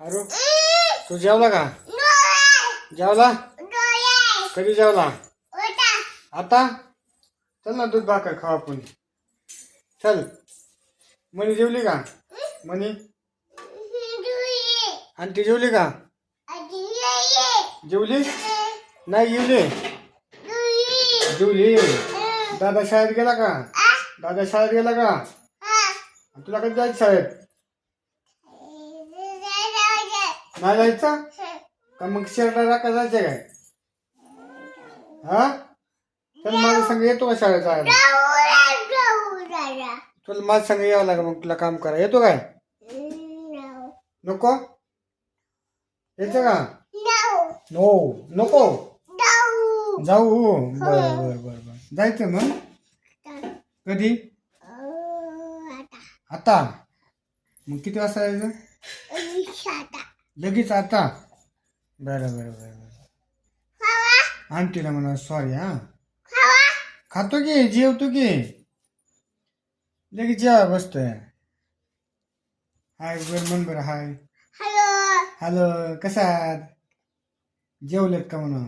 अरे तू जेवला का? जेवला? कधी जेवला? आता चल ना, दूध भाकर खाऊ आपण. चल. मनी जेवली का? मनी आंटी जेवली का? जेवली नाही? जेवली. जेवली. दादा शाळेत गेला का? दादा शाळेत गेला का? तुला कधी जायचं शाळेत? नाही जायचं का? मग शर्टला का जायचं काय? हा चल, माझ्या संग येतो का शाळेत जायला? तुला माझ्या संग यावं लागेल, मग तुला काम करा येतो काय? नको यायचं का? नो नको जाऊ. बर बर बर बर जायचं मग. कधी? आता. मग किती वाजता जायचं? लगेच आता? बरं बरं बरं बरं. आंटीला म्हणा सॉरी. हा खातो की, जेवतो की, लगेच जेवा बसतोय. हाय बर म्हण बरं. Hi hello. कसा आहात? जेवलेत का म्हणा?